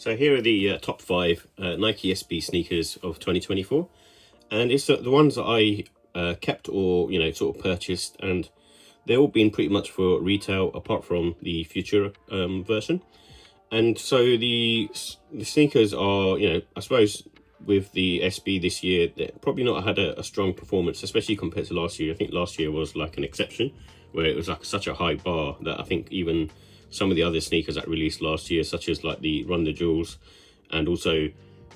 So here are the top 5 Nike SB sneakers of 2024, and it's the ones that I kept or sort of purchased, and they've all been pretty much for retail apart from the Futura version. And so the sneakers are, I suppose with the SB this year, they've probably not had a strong performance, especially compared to last year. I think last year was like an exception, where it was like such a high bar that I think even some of the other sneakers that released last year, such as like the Run the Jewels, and also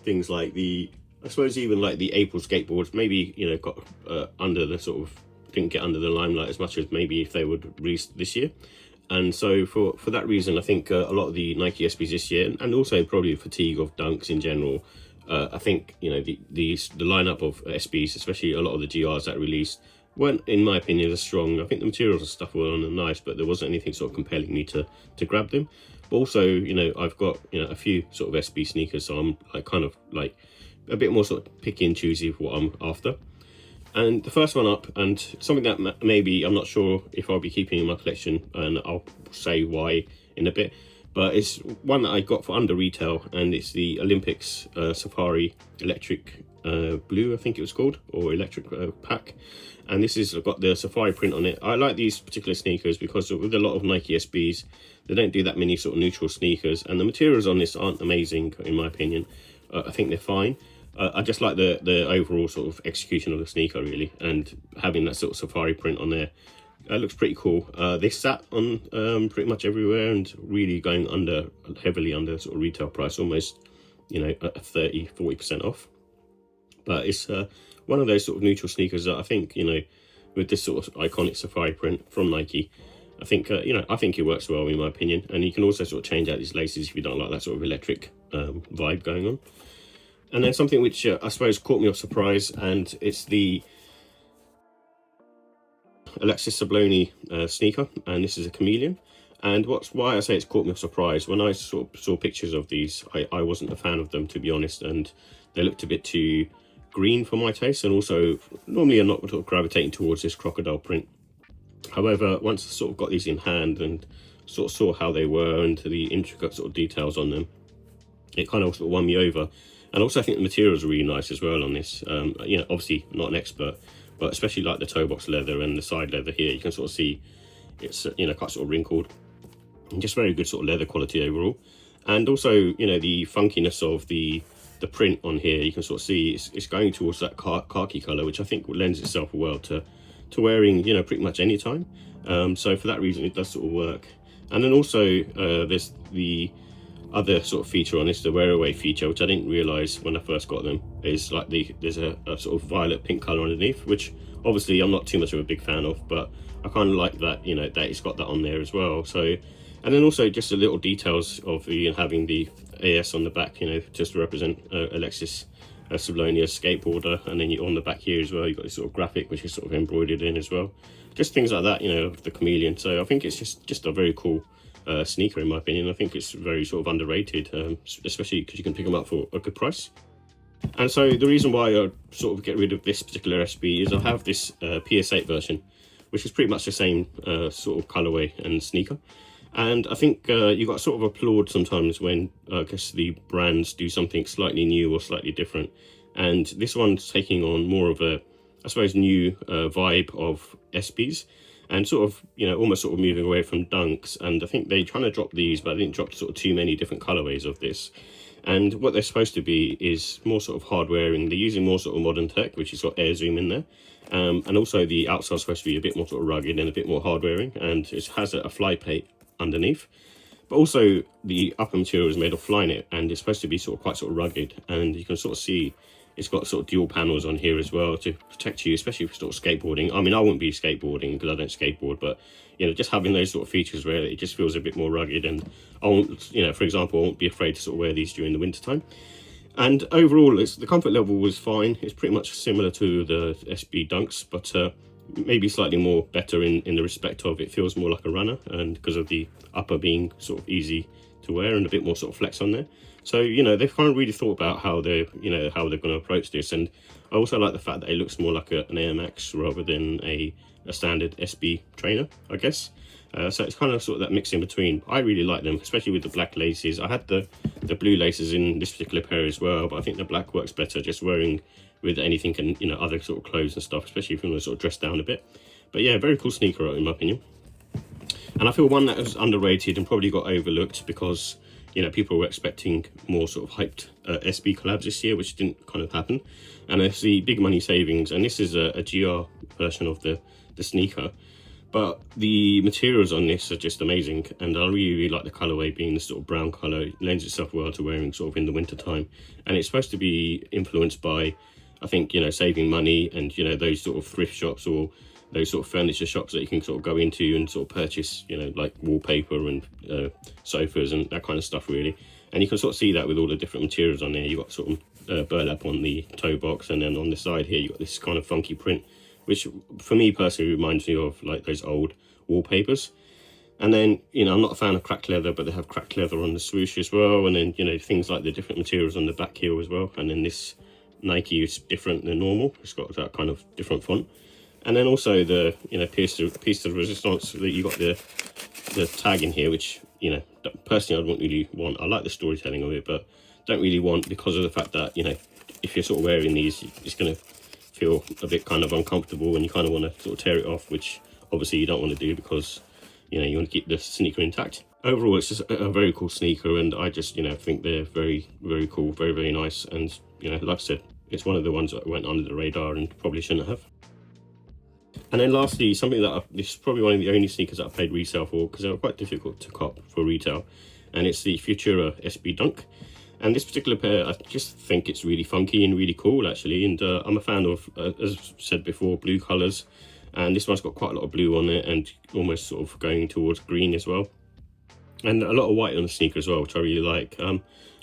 things like I suppose even like the April skateboards, maybe got under the sort of, didn't get under the limelight as much as maybe if they would release this year. And so for that reason, I think a lot of the Nike SBs this year, and also probably fatigue of Dunks in general, I think the lineup of SBs, especially a lot of the GRs that released, weren't, in my opinion, as strong. I think the materials and stuff were nice, but there wasn't anything sort of compelling me to grab them. But also, I've got a few sort of SB sneakers, so I'm kind of a bit more sort of picky and choosy of what I'm after. And the first one up, and something that maybe I'm not sure if I'll be keeping in my collection, and I'll say why in a bit, but it's one that I got for under retail, and it's the Olympics Safari Electric Blue, I think it was called, or Electric Pack. And this has got the Safari print on it. I like these particular sneakers because with a lot of Nike SBs, they don't do that many sort of neutral sneakers, and the materials on this aren't amazing in my opinion. I think they're fine. I just like the overall sort of execution of the sneaker really, and having that sort of Safari print on there. It looks pretty cool. They sat on pretty much everywhere and really going heavily under sort of retail price, almost 30-40% off. But it's one of those sort of neutral sneakers that I think with this sort of iconic Safari print from Nike, I think I think it works well in my opinion. And you can also sort of change out these laces if you don't like that sort of electric vibe going on. And then something which I suppose caught me off surprise, and it's the Alexis Sablone sneaker, and this is a Chameleon. And why I say it's caught me off surprise, when I sort of saw pictures of these, I wasn't a fan of them, to be honest, and they looked a bit too green for my taste, and also normally I'm not sort of gravitating towards this crocodile print. However, once I sort of got these in hand and sort of saw how they were and the intricate sort of details on them, it kind of sort of won me over. And also I think the materials are really nice as well on this. Obviously not an expert, but especially like the toe box leather and the side leather here, you can sort of see it's quite sort of wrinkled, and just very good sort of leather quality overall. And also the funkiness of the print on here, you can sort of see it's going towards that khaki color, which I think lends itself well to wearing pretty much any time. So for that reason it does sort of work. And then also there's the other sort of feature on this, the wear away feature, which I didn't realize when I first got them, is like there's a sort of violet pink color underneath, which obviously I'm not too much of a big fan of, but I kind of like that that it's got that on there as well. So, and then also just the little details of having the AS on the back, just to represent Alexis Sablone as skateboarder, and then on the back here as well you've got this sort of graphic which is sort of embroidered in as well, just things like that, of the Chameleon. So I think it's just a very cool sneaker in my opinion. I think it's very sort of underrated, especially because you can pick them up for a good price. And so the reason why I sort of get rid of this particular SB is I have this PS8 version, which is pretty much the same sort of colorway and sneaker. And I think you got sort of applaud sometimes when I guess the brands do something slightly new or slightly different. And this one's taking on more of a, I suppose, new vibe of SBs, and sort of almost sort of moving away from Dunks. And I think they're trying to drop these, but I didn't drop sort of too many different colorways of this. And what they're supposed to be is more sort of hard wearing. They're using more sort of modern tech, which has got air zoom in there. And also the outside's supposed to be a bit more sort of rugged and a bit more hard wearing, and it has a fly plate underneath. But also the upper material is made of Flyknit, and it's supposed to be sort of quite sort of rugged, and you can sort of see it's got sort of dual panels on here as well to protect you, especially for sort of skateboarding. I mean, I wouldn't be skateboarding because I don't skateboard, but just having those sort of features where it just feels a bit more rugged, and I won't, for example, I won't be afraid to sort of wear these during the winter time. And overall, the comfort level was fine. It's pretty much similar to the SB Dunks, but maybe slightly more better in the respect of it feels more like a runner, and because of the upper being sort of easy to wear and a bit more sort of flex on there. So they've kind of really thought about how they're how they're going to approach this. And I also like the fact that it looks more like an Air Max rather than a standard SB trainer, I guess. So it's kind of sort of that mix in between. I really like them, especially with the black laces. I had the blue laces in this particular pair as well, but I think the black works better just wearing with anything and, you know, other sort of clothes and stuff, especially if you want to sort of dress down a bit. But yeah, very cool sneaker in my opinion. And I feel one that was underrated and probably got overlooked because, you know, people were expecting more sort of hyped SB collabs this year, which didn't kind of happen. And it's the Big Money Savings, and this is a GR version of the sneaker. But the materials on this are just amazing, and I really like the colorway being the sort of brown color. It lends itself well to wearing sort of in the winter time, and it's supposed to be influenced by, I think, you know, saving money and, you know, those sort of thrift shops or those sort of furniture shops that you can sort of go into and sort of purchase, you know, like wallpaper and sofas and that kind of stuff really. And you can sort of see that with all the different materials on there. You've got sort of burlap on the toe box, and then on the side here you've got this kind of funky print, which for me personally reminds me of like those old wallpapers. And then, you know, I'm not a fan of cracked leather, but they have cracked leather on the swoosh as well. And then, you know, things like the different materials on the back heel as well. And then this Nike is different than normal. It's got that kind of different font. And then also the, you know, piece de resistance, that you got the tag in here, which, you know, personally I don't really want. I like the storytelling of it, but don't really want, because of the fact that, you know, if you're sort of wearing these, it's going to feel a bit kind of uncomfortable, and you kind of want to sort of tear it off, which obviously you don't want to do because, you know, you want to keep the sneaker intact. Overall, it's just a very cool sneaker, and I just, you know, think they're very, very cool, very, very nice. And, you know, like I said, it's one of the ones that went under the radar and probably shouldn't have. And then lastly, something that this is probably one of the only sneakers that I paid resale for, because they were quite difficult to cop for retail, and it's the Futura SB Dunk. And this particular pair, I just think it's really funky and really cool actually, and I'm a fan of, as said before, blue colours, and this one's got quite a lot of blue on it and almost sort of going towards green as well, and a lot of white on the sneaker as well, which I really like.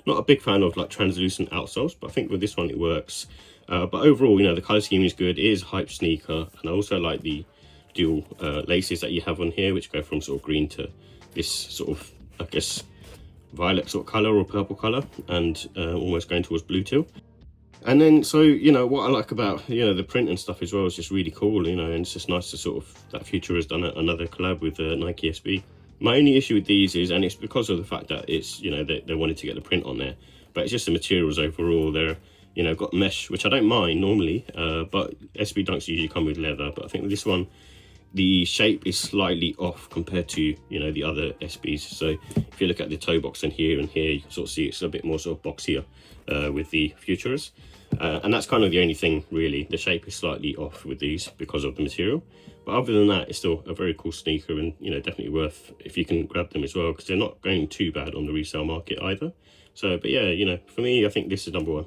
Not a big fan of like translucent outsoles, but I think with this one it works. But overall, you know, the colour scheme is good. It is a hype sneaker, and I also like the dual laces that you have on here, which go from sort of green to this sort of, I guess, violet sort of colour or purple colour, and almost going towards blue too. And then, so, you know, what I like about, you know, the print and stuff as well is just really cool, you know, and it's just nice to sort of, that Future has done another collab with Nike SB. My only issue with these is, and it's because of the fact that it's, you know, they wanted to get the print on there, but it's just the materials overall. They're, you know, got mesh, which I don't mind normally, but SB Dunks usually come with leather. But I think with this one, the shape is slightly off compared to, you know, the other SBs. So if you look at the toe box and here, you can sort of see it's a bit more sort of boxier with the Futuras. And that's kind of the only thing really. The shape is slightly off with these because of the material. But other than that, it's still a very cool sneaker, and, you know, definitely worth if you can grab them as well, because they're not going too bad on the resale market either. So, but yeah, you know, for me, I think this is number one.